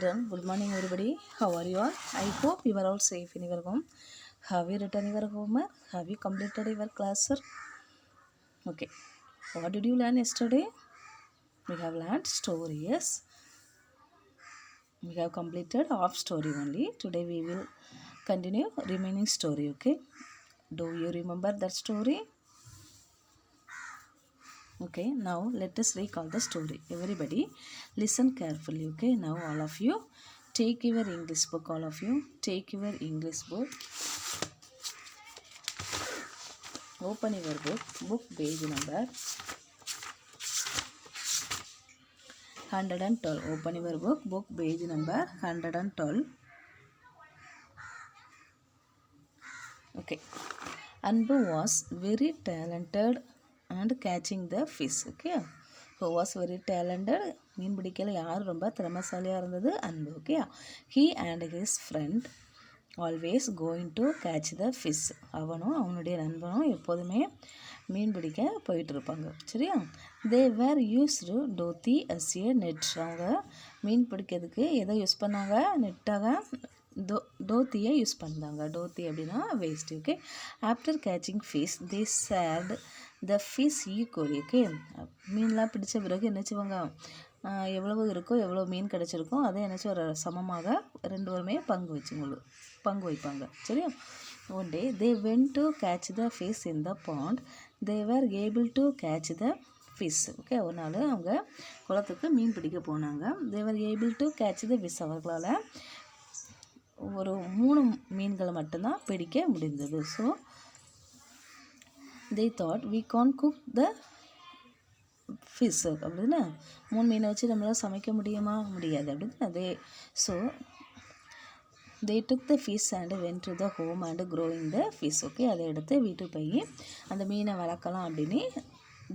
Good morning, everybody. How are you all? I hope you are all safe in your home. Have you written your homework? Have you completed your class, sir? Okay. What did you learn yesterday? We have learned story. Yes. We have completed half story only. Today we will continue remaining story. Okay. Do you remember that story? Okay. Now let us recall the story. Everybody, listen carefully. Okay. Now all of you take your English book. All of you take your English book. Open your book page number 112. Open your book page number 112. Okay. Anbu was very talented and catching the fish. Okay. Who was very talented? மீன் பிடிக்கல யார் ரொம்ப திறமைசாலியாக இருந்தது? அன்பு. Okay. He and his friend always going to catch the fish. அவனும் அவனுடைய நண்பனும் எப்போதுமே மீன் பிடிக்க போயிட்டு இருப்பாங்க. சரியா? They were used dhoti as a net. அவங்க மீன் பிடிக்கிறதுக்கு எதை யூஸ் பண்ணாங்க? நெட்டாக டோத்தியை யூஸ் பண்ணாங்க. டோத்தி அப்படின்னா waste. Okay. After catching fish they shared the fish equally. Okay. மீன்லாம் பிடிச்ச பிறகு என்ன செய்வாங்க? எவ்வளவு இருக்கோ எவ்வளோ மீன் கிடச்சிருக்கோ அதை என்னச்சு ஒரு சமமாக ரெண்டு பேருமே பங்கு வைப்பாங்க. சரியா? One day they went to catch the fish in the pond. They were able to catch the fish. Okay. ஒரு நாள் அவங்க குளத்துக்கு மீன் பிடிக்க போனாங்க. They were able to catch the fish. அவர்களால் ஒரு 3 மீன்களை மட்டும்தான் பிடிக்க முடிந்தது. So they thought we can't cook the fish. அப்படின்னா 3 மீனை வச்சு நம்மளால் சமைக்க முடியாது அப்படின்னு so they took the fish and went to the home and growing the fish. Okay. அதை எடுத்து வீட்டுக்கு போய் அந்த மீனை வளர்க்கலாம் அப்படின்னு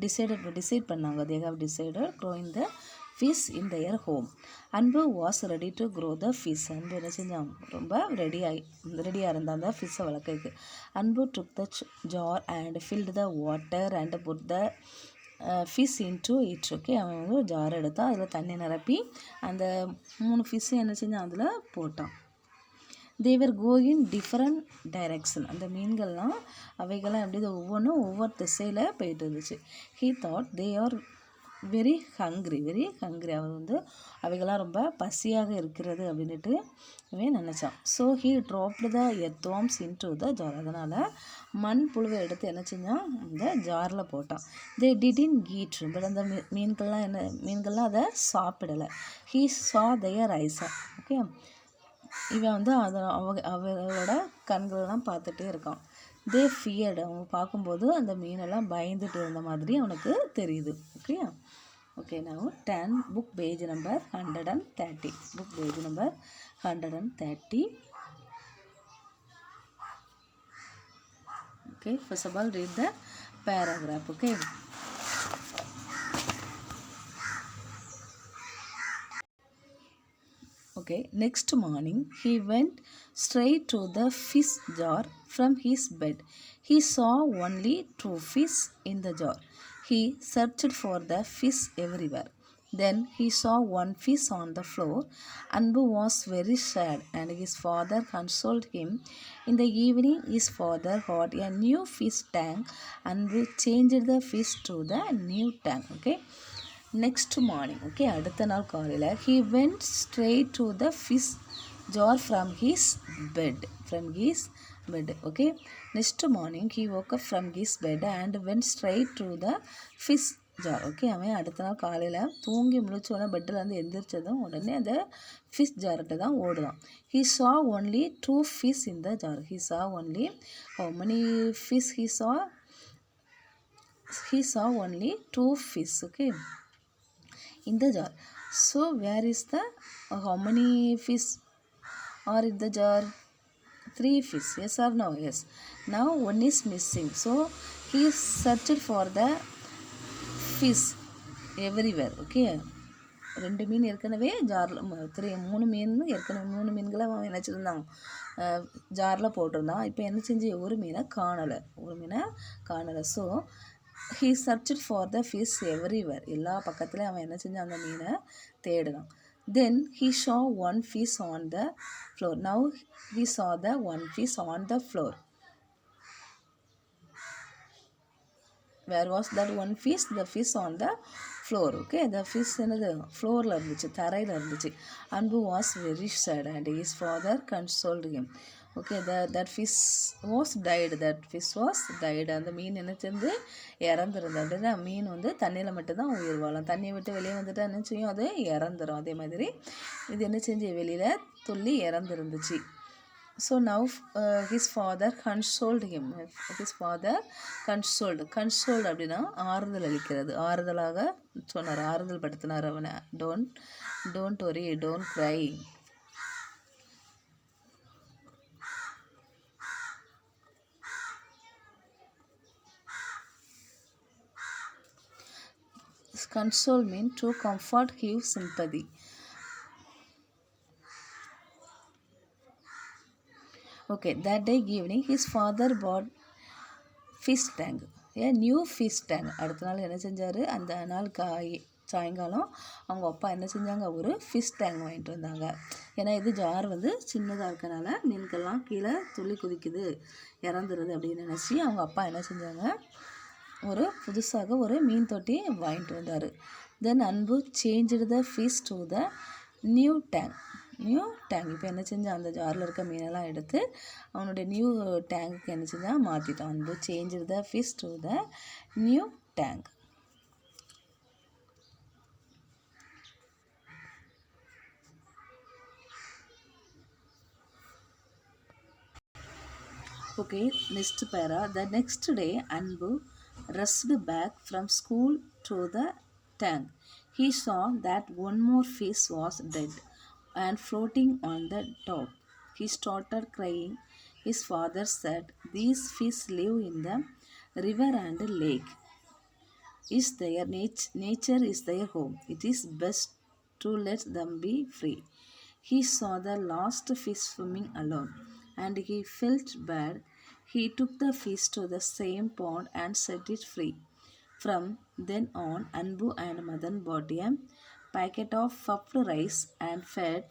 டிசைட் பண்ணாங்க. They have decided growing the fish in their home. Anbu was ready to grow the fish. Anbu என்ன செஞ்சான்? ரொம்ப ரெடியாக இருந்தான் அந்த ஃபிஷ்ஷை வளர்க்கறதுக்கு. Anbu took the jar and filled the water and put the fish into it. Okay. அவன் வந்து ஒரு ஜார் எடுத்தான், அதில் தண்ணி நிரப்பி அந்த 3 ஃபிஷ்ஷு என்ன செஞ்சான்? அதில் போட்டான். They were going different direction. அந்த மீன்கள்லாம் அவைகள்லாம் எப்படி ஒவ்வொன்றும் ஒவ்வொரு திசையில் போயிட்டு இருந்துச்சு. He thought they are very hungry. அவர் வந்து அவைகள்லாம் ரொம்ப பசியாக இருக்கிறது அப்படின்ட்டு இவன் நினச்சான். So he dropped the earthworms into the jar. அதனால் மண் புழுவை எடுத்து என்ன செஞ்சான்? இந்த ஜாரில் போட்டான். தே டிடின் கீட். பட் அந்த மீன்கள்லாம் அதை சாப்பிடலை. He saw their eyes. Okay. இவன் வந்து அவளோட கண்களெல்லாம் பார்த்துட்டே இருக்கான். They feared. அவங்க பார்க்கும்போது அந்த மீனெல்லாம் பயந்துட்டு இருந்த மாதிரி அவனுக்கு தெரியுது. Okay. Okay. now 10 book page number 130. book page number 130. okay. First of all read the paragraph. okay. Okay. Next morning he went straight to the fish jar from his bed. He saw only 2 fish in the jar. He searched for the fish everywhere. Then he saw 1 fish on the floor. Anbu was very sad and his father consoled him. In the evening his father got a new fish tank and changed the fish to the new tank. Okay. Next morning. Okay. அடுத்த நாள் காலையில் he went straight to the fish jar from his bed. Okay. Next morning he woke up from his bed and went straight to the fish jar. Okay. அவன் அடுத்த நாள் காலையில் தூங்கி முழிச்சோடனே பெட்டில் வந்து எந்திரிச்சதும் உடனே அந்த ஃபிஷ் ஜார்கிட்ட தான் ஓடுதான். He saw only 2 fish in the jar. He saw only how many fish he saw? He saw only 2 fish. Okay. In the jar. So where is the how many fish are in the jar? 3 fish. Yes or no? Yes. Now one is missing. So he searched for the fish everywhere. Okay. 2 மீன் ஏற்கனவே ஜாரில் 3 மீன் ஏற்கனவே 3 மீன்களை அவன் என்ன செஞ்சிருந்தான்? ஜாரில் போட்டிருந்தான். இப்போ என்ன செஞ்சு ஒரு மீனை காணலை. So he searched for the fish everywhere. எல்லா பக்கத்துலேயும் அவன் என்ன செஞ்சான்? அந்த மீனை தேடினான். Then he saw one fish on the floor. Now he saw the one fish on the floor. Where was that one fish? The fish on the floor. Okay, the fish என்னது ஃப்ளோரில் இருந்துச்சு, தரையில் இருந்துச்சு. அன்பு was very sad and his father consoled him. Okay, that fish was died. That fish was died. அந்த மீன் என்ன செஞ்சு இறந்துருது. அப்படின்னா மீன் வந்து தண்ணியில் மட்டும்தான் உயிர் வாழும். தண்ணியை விட்டு வெளியே வந்துட்டு என்ன செய்யும், அது இறந்துரும். அதே மாதிரி இது என்ன செஞ்சு வெளியில் துள்ளி இறந்துருந்துச்சு. So now his father consoled him. His father consoled அப்படின்னா ஆறுதல் அளிக்கிறது, ஆறுதலாக சொன்னார், ஆறுதல் படுத்தினார் அவனை. don't worry, don't cry. Console means to comfort, give sympathy. Okay, that day evening his father bought fish tank, a new fish tank. அடுத்த நாள் என்ன செஞ்சார், அந்த நாள் சாயங்காலம் அவங்க அப்பா என்ன செஞ்சாங்க, ஒரு ஃபிஷ் டேங்க் வாங்கிட்டு வந்தாங்க. ஏன்னா இது ஜார் வந்து சின்னதாக இருக்கனால மீன்கள்லாம் கீழே துள்ளி குதிக்குது, இறந்துருது அப்படின்னு நினச்சி அவங்க அப்பா என்ன செஞ்சாங்க, ஒரு புதுசாக ஒரு மீன் தொட்டி வாங்கிட்டு வந்தார். தென் அன்பு change the fish to the new tank. இப்போ என்ன செஞ்சால், அந்த ஜாரில் இருக்க மீனெல்லாம் எடுத்து அவனுடைய நியூ டேங்க்கு என்ன செஞ்சால் மாற்றிட்டான். அன்பு change the fish to the new tank. Okay, next para. The next day, Anbu rushed back from school to the tank. He saw that one more fish was dead and floating on the top. He started crying. His father said, "These fish live in the river and lake. Is their nature is their home. It is best to let them be free." He saw the last fish swimming alone, and he felt bad. He took the fish to the same pond and set it free. From then on, Anbu and Madan bought a packet of puffed rice and fed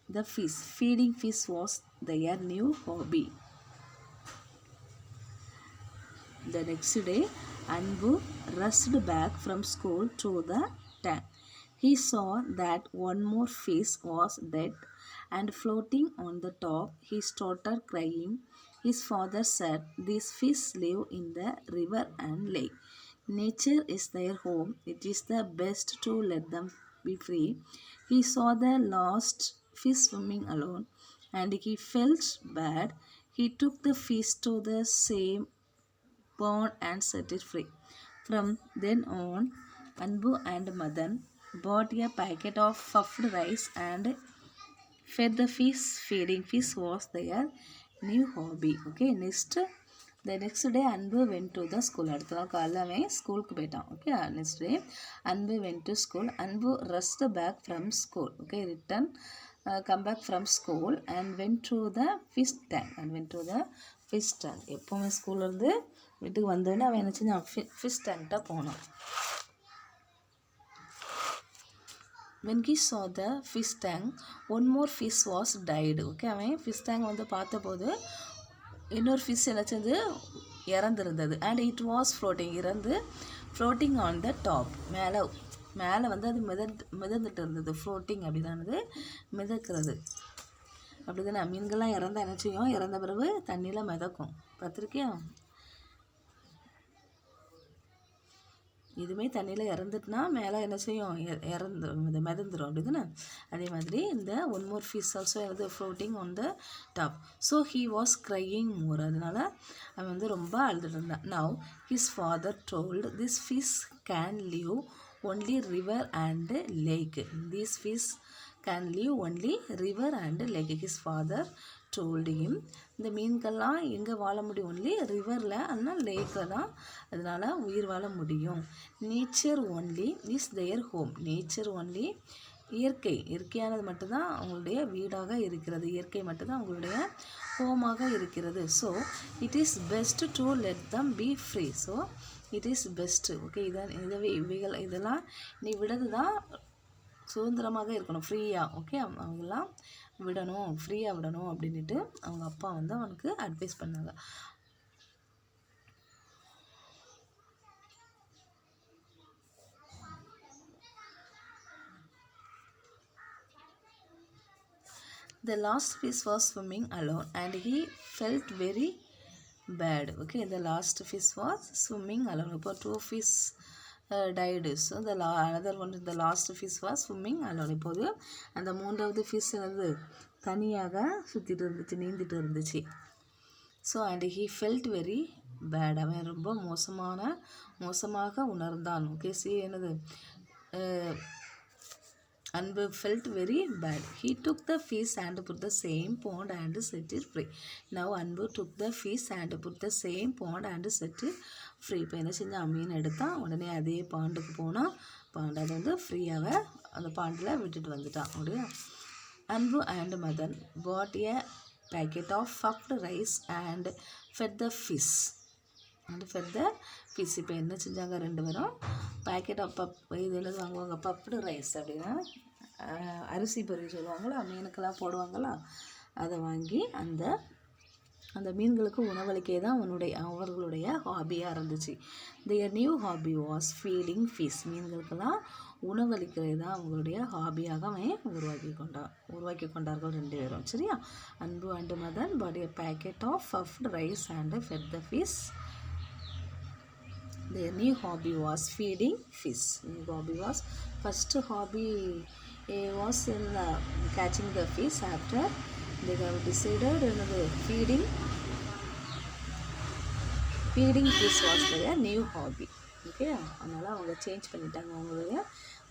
the fish. Feeding fish was their new hobby. The next day, Anbu rushed back from school to the tank. He saw that one more fish was dead and floating on the top. He started crying. His father said, "These fish live in the river and lake. Nature is their home. It is the best to let them be free." He saw the lost fish swimming alone, and he felt bad. He took the fish to the same pond and set it free. From then on, Anbu and Madan bought a packet of puffed rice and fed the fish. Feeding fish was their new hobby. Okay, the next day Anbu went to the school. அடுத்த நாள் காலையில் அவன் ஸ்கூலுக்கு போயிட்டான். Okay, next day Anbu went to school. Anbu rushed back from school. Okay, come back from school and went to the fish tank. எப்போவுமே ஸ்கூல்லேருந்து வீட்டுக்கு வந்தோடனே அவன் என்ன செஞ்சான், ஃபிஷ் டேங்க்கிட்ட போனான். When he saw the fish tank, one more fish was died. Okay, அவன் fish tank வந்து பார்த்தபோது இன்னொரு ஃபிஷ் என்ன செஞ்சு இறந்துருந்தது. And it was floating on the top. மேலே வந்து அது மிதந்துட்டு இருந்தது. ஃப்ளோட்டிங் அப்படிதானது மிதக்கிறது. அப்படி தானே மீன்கள்லாம் இறந்தா என்ன செய்யும், இறந்த பிறகு தண்ணியில் மிதக்கும். பார்த்துருக்கியா? இதுவுமே தண்ணியில் இறந்துட்டுனா மேலே என்ன செய்யும், மிதந்துடும். அப்படி தானே? அதே மாதிரி இந்த one more fish also floating on the top. So he was crying more. அதனால் அவன் வந்து ரொம்ப அழுதுட்டு இருந்தான். Now his father told, "this fish can live only river and lake." "These fish can live only river and lake." His father told him. இந்த மீன்கள்லாம் எங்கே வாழ முடியும்? ஒன்லி ரிவரில், ஆனால் லேக்கில் தான் அதனால் உயிர் வாழ முடியும். Nature only is their home. Nature only, இயற்கையானது மட்டும்தான் அவங்களுடைய வீடாக இருக்கிறது. இயற்கை மட்டும்தான் அவங்களுடைய ஹோமாக இருக்கிறது. So it is best to let them B free. So it is best. Okay, இதெல்லாம் நீ விடது தான் சுதந்திரமாக இருக்கணும், ஃப்ரீயாக. ஓகே, அவங்கெல்லாம் விடணும், ஃப்ரீயாக விடணும் அப்படின்ட்டு அவங்க அப்பா வந்து அவனுக்கு அட்வைஸ் பண்ணாங்க. The last fish was swimming alone and he felt very bad. Okay, the last fish was swimming alone. இப்போ 2 fish died. So the another one, the last fish was swimming alone. இப்போது அந்த மூன்றாவது fish வந்து தனியாக சுற்றிட்டு இருந்துச்சு, நீந்திட்டு இருந்துச்சு. So and he felt very bad. அவன் ரொம்ப மோசமாக உணர்ந்தான். ஓகே, என்னது Anbu felt very bad. He took the fish and put the same pond and set it free. Now Anbu took the fish and put the same pond and set it free. இப்போ என்ன செஞ்சான், மீன் எடுத்தான், உடனே அதே பாண்டுக்கு போனால் bond அது வந்து ஃப்ரீயாக அந்த பாண்டில் விட்டுட்டு வந்துட்டான். அப்படியா? Anbu and Madan bought a packet of puffed rice and fed the fish. இப்போ என்ன செஞ்சாங்க, 2 பேரும் பேக்கெட் ஆஃப் இது என்னது வாங்குவாங்க, பப்டு ரைஸ் அப்படின்னா அரிசி பொரி சொல்லுவாங்களா, மீனுக்கெல்லாம் போடுவாங்களா, அதை வாங்கி அந்த மீன்களுக்கு உணவளிக்கே தான் அவர்களுடைய ஹாபியாக இருந்துச்சு. their new hobby was feeding fish. மீன்களுக்கெல்லாம் உணவளிக்கிறது தான் அவங்களுடைய ஹாபியாக அவன் உருவாக்கி கொண்டார்கள் 2 பேரும். சரியா? Anbu and Madan bought a packet of puffed rice and fed the fish. Their new hobby was feeding fish. New hobby was, first hobby was in catching the fish. After they have decided another feeding fish was their new hobby. Okay, அதனால் அவங்க change பண்ணிட்டாங்க அவங்களுடைய.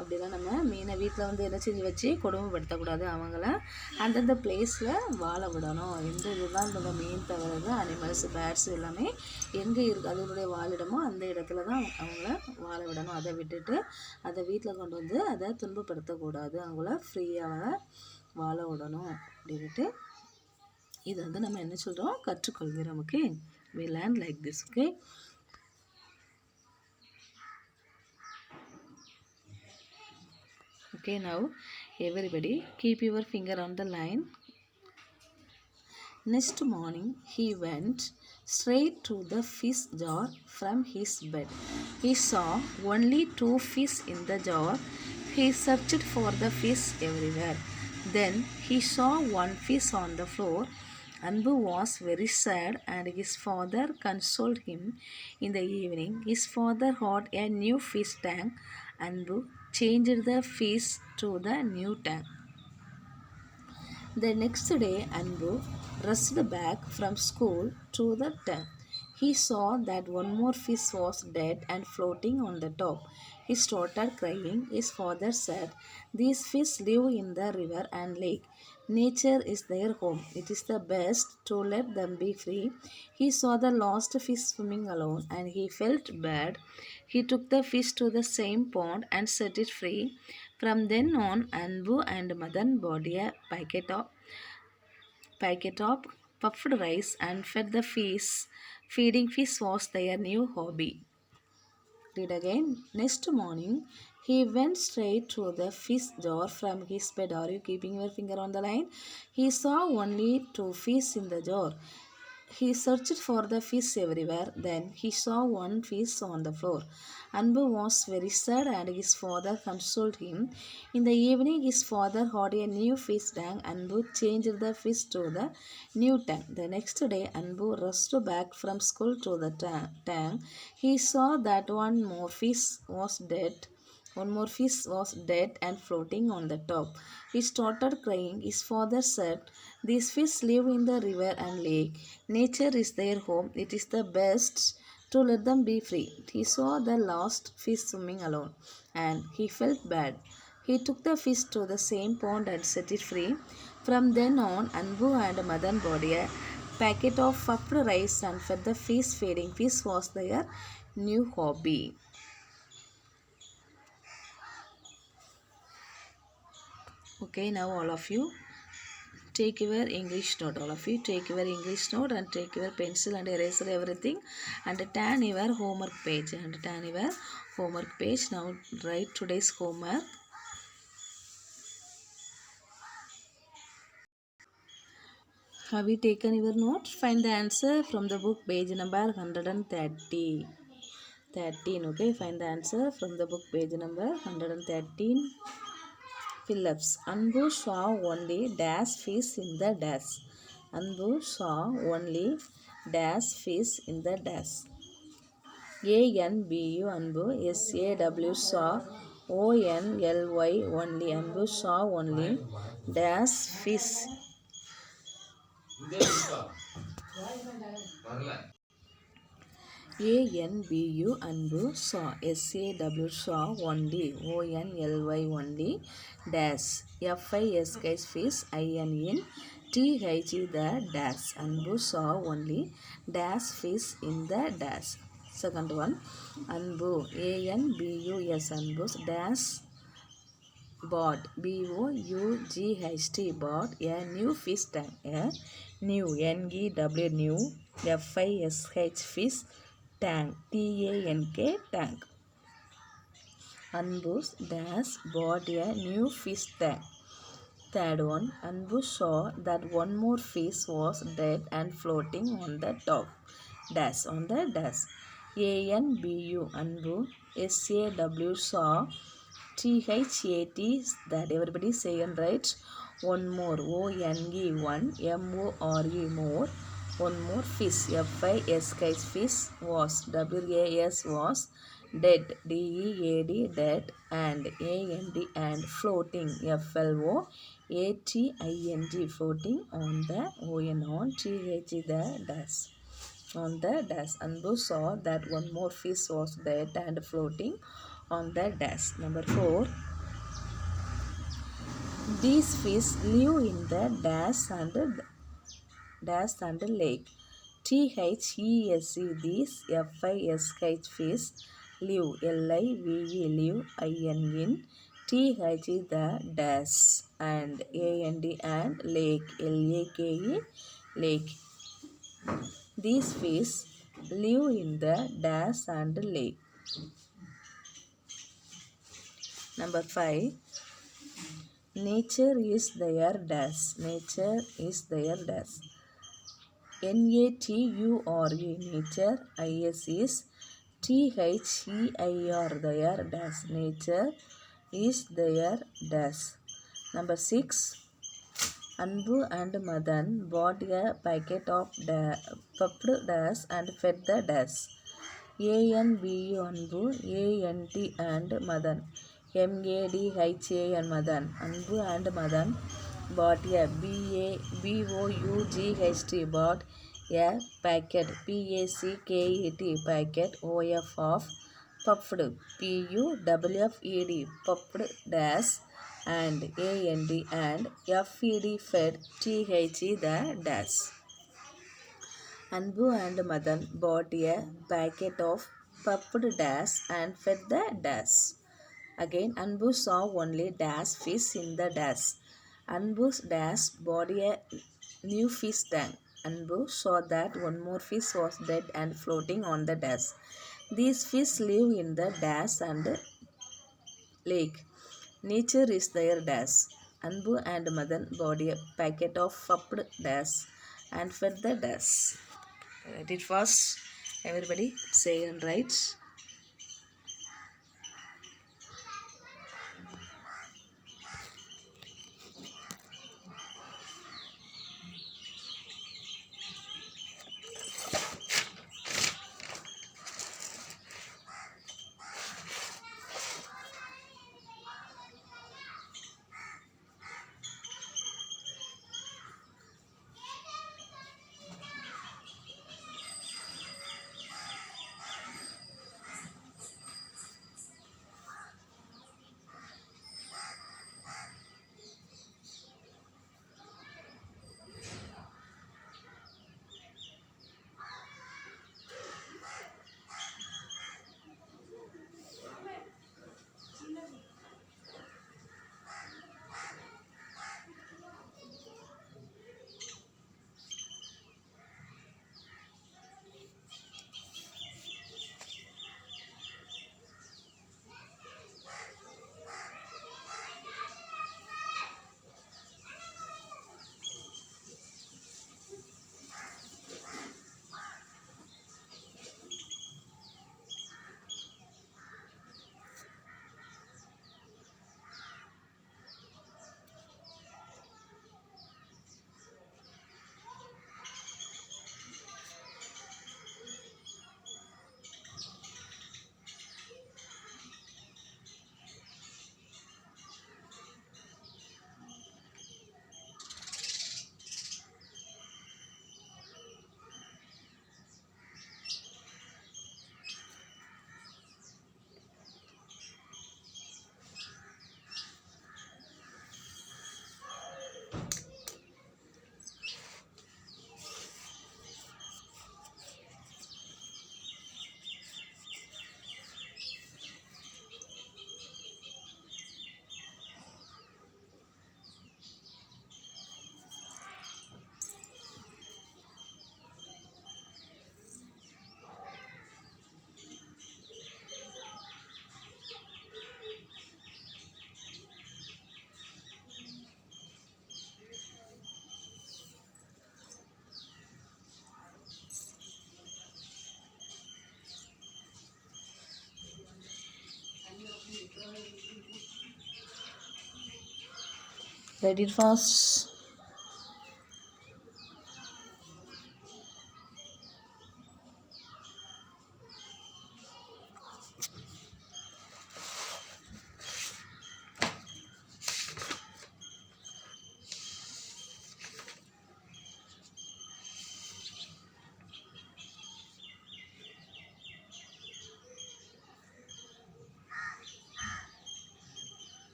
அப்படிலாம் நம்ம மீனை வீட்டில் வந்து என்ன செஞ்சு வச்சு கொடுமைப்படுத்தக்கூடாது. அவங்கள அந்தந்த பிளேஸில் வாழ விடணும். எந்த இதுதான் இந்த மீன் தவிர அனிமல்ஸ், பேர்ட்ஸ் எல்லாமே எங்கே இருக்குது அதனுடைய வாழிடமோ அந்த இடத்துல தான் அவங்கள வாழ விடணும். அதை விட்டுட்டு அதை வீட்டில் கொண்டு வந்து அதை துன்பப்படுத்தக்கூடாது. அவங்கள ஃப்ரீயாக வாழ விடணும் அப்படின்ட்டு இது வந்து நம்ம என்ன சொல்கிறோம், கற்றுக்கொள்கிறோம். Okay, we learn like this. Okay. Okay, now everybody keep your finger on the line. Next morning he went straight to the fish jar from his bed. He saw only 2 fish in the jar. He searched for the fish everywhere. Then he saw 1 fish on the floor. Anbu was very sad and his father consoled him. In the evening his father had a new fish tank. Anbu changed the fish to the new tank. The next day Anbu rushed back from school to the tank. He saw that 1 more fish was dead and floating on the top. He started crying. His father said, "These fish live in the river and lake. Nature is their home. It is the best to let them be free." He saw the lost fish swimming alone and he felt bad. He took the fish to the same pond and set it free. From then on, Anbu and Madan bought a packet of puffed rice and fed the fish. Feeding fish was their new hobby. Read again. Next morning, he went straight to the fish jar from his bed. Are you keeping your finger on the line? He saw only 2 fish in the jar. He searched for the fish everywhere. Then he saw 1 fish on the floor. Anbu was very sad and his father consoled him. In the evening his father had a new fish tank. Anbu changed the fish to the new tank. The next day Anbu rushed back from school to the tank. He saw that 1 more fish was dead. 1 more fish was dead and floating on the top. He started crying. His father said, "These fish live in the river and lake. Nature is their home. It is the best to let them be free." He saw the lost fish swimming alone and he felt bad. He took the fish to the same pond and set it free. From then on, Anbu and Madan bought a packet of puffed rice and fed the fish. Feeding fish was their new hobby. Okay, now all of you take your English note. All of you take your English note and take your pencil and eraser, everything, and turn your homework page. Now write today's homework. Have you taken your note? Find the answer from the book, page number 130. 13. Okay, find the answer from the book, page number 113. Phillips. Anbu saw only dash fish in the dash. Anbu saw only dash fish in the dash. ANBU Anbu. SAW saw. ONLY only. Anbu saw only dash fish. ANBU Anbu saw. SAW saw only. ONLY only dash. FISK fish IN TH the dash. Anbu saw only dash fish in the dash. Second one, Anbu ANBUS Anbu dash bought BOUGHT bought a new fish tank. A new NEW new FISH fish tank TANK tank. Anbu dash bought a new fish tank. Third one, Anbu saw that one more fish was dead and floating on the top. Dash on the dash. ANBU Anbu SAW saw. THAT that everybody say and write. One more ONE one MORE more. One more fish FISK fish was WAS was dead DEAD dead and and floating FLOATING floating on the on TH the dash. On the dash. Anbu saw that one more fish was dead and floating on the dash. Number 4. These fish live in the dash and lake. THESE these FISH fish live LIVE live in TH the dash and and lake LAKE lake. These fish live in the dash and lake. Number 5. Nature is their dash. Nature is their dash. NATURE nature. IS is THEIR their dash. Nature is their dash. Number 6. Anbu and Madan bought a packet of puffed dash and fed the dash. ANBU Anbu ANT and Madan MADHA and Madan. Anbu and Madan bought a BOUGHT bought a packet PACKET packet OF of puffed PUFFED puffed dash and AND and FED fed TH the dash. Anbu and Madan bought a packet of puffed dash and fed the dash. Again, Anbu saw only dash fish in the dash. Anbu's dash bought a new fish tank. Anbu saw that one more fish was dead and floating on the dash. These fish live in the dash and lake. Nature is their dash. Anbu and Madan bought a packet of puffed dash and fed the dash. Write it fast. Everybody say and write. Write it fast.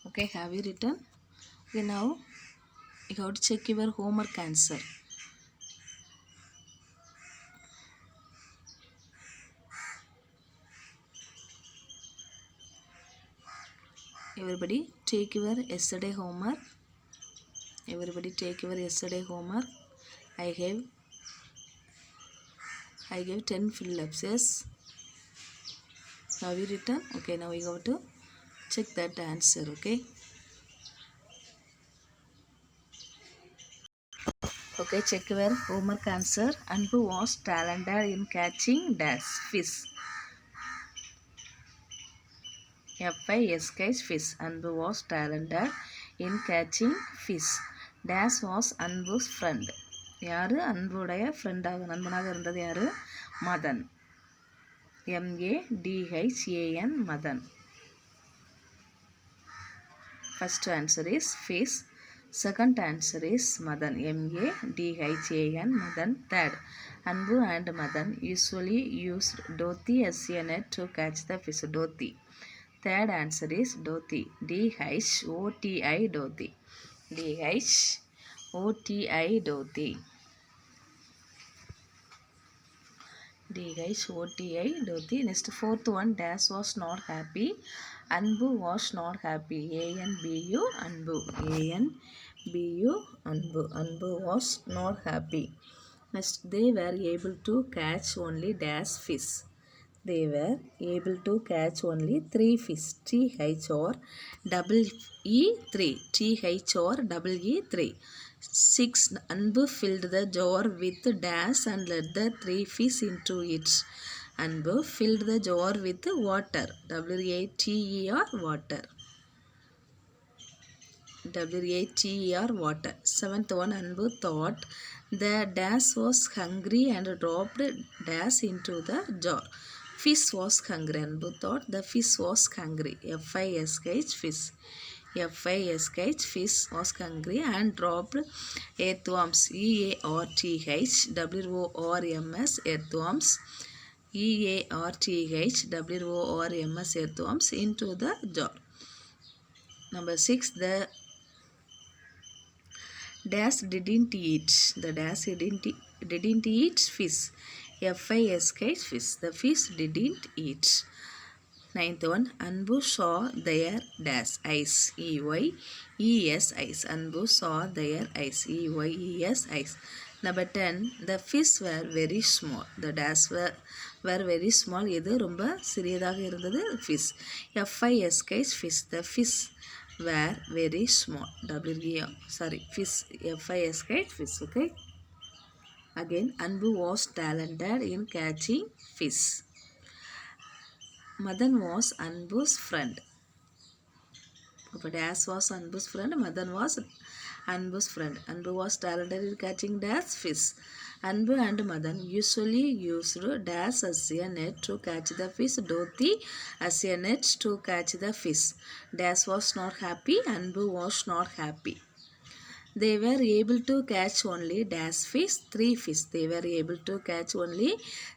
Okay, have you written? Okay, now you have to check your homework answer. Everybody take your yesterday homework. Everybody take your yesterday homework. I gave 10 fill-ups. Yes. Have you written? Okay, now you have to check that answer. Okay. Okay, check your homework answer. Anbu was talented in catching dash fish. F-I-S-K fish. Anbu was talented in catching fish. Dash was Anbu's friend. யாரு அன்புடைய ஃப்ரெண்டாக நண்பனாக இருந்தது யாரு? Madan. MADHAN Madan. First answer is fish. Second answer is Madan. MADHAN Madan. Third, Anbu and Madan usually used Doti as a net to catch the fish. Doti. Third answer is Dhoti. Dhoti. Dhoti. Dhoti. Dhoti. Dhoti. Next fourth one. Dash was not happy. Anbu was not happy. Anbu. Anbu. Anbu. Anbu. Anbu was not happy. Next, they were able to catch only dash fish. They were able to catch only 3 fish. TH or double E 3. TH or double E 3. 6. Anbu filled the jar with dash and let the 3 fish into it. Anbu filled the jar with water. WATE or water. WATE or water. Seventh one, Anbu thought the dash was hungry and dropped dash into the jar. Fish was hungry. Anbu thought the fish was hungry. FISH fish. Fish was hungry and dropped earthworms. EARTHWORMS earthworms. EARTHWORMS earthworms into the jar. Number 6, the dash didn't eat. The dash didn't eat fish. FISH fish. The fish didn't eat. Ninth one, Anbu saw their dash eyes. EYES eyes. Anbu saw their eyes. EYES eyes. Number 10, the fish were very small. The dash were very small. இது ரொம்ப சிறியதாக இருந்தது fish. FISH fish. The fish were very small. Fish. FISH fish. Okay. Again, Anbu was talented in catching fish. Madan was Anbu's friend. Dash was Anbu's friend. Madan was Anbu's friend. Anbu was talented in catching dash fish. Anbu and Madan usually used dash as a net to catch the fish. Dhoti as a net to catch the fish. Dash was not happy. Anbu was not happy. They were able to catch only dash fish, 3 fish. They were able to catch only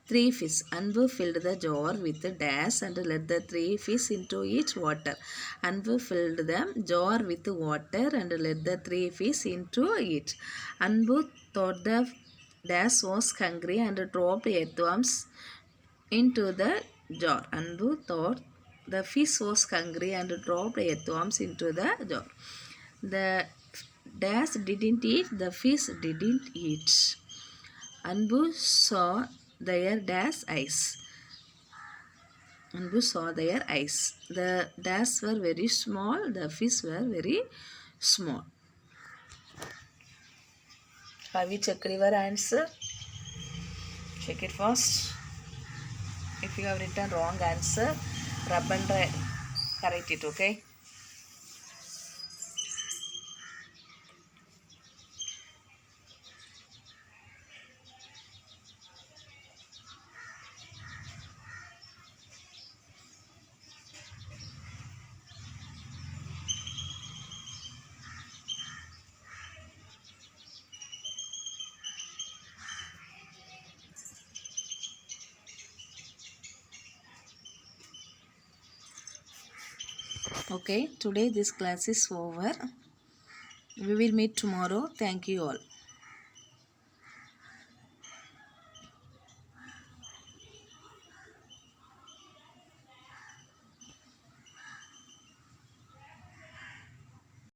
3 fish. Anbu filled the jar with dash and let the 3 fish into its water. Anbu filled the jar with water and let the 3 fish into it. Anbu thought the dash was hungry and dropped earthworms into the jar. Anbu thought the fish was hungry and dropped earthworms into the jar. The dash didn't eat. The fish didn't eat. Anbu saw their dash eyes. Anbu saw their eyes. The dash were very small. The fish were very small. Have you checked your answer? Check it first. If you have written wrong answer, rub and correct it, okay? Okay, today this class is over. We will meet tomorrow. Thank you all.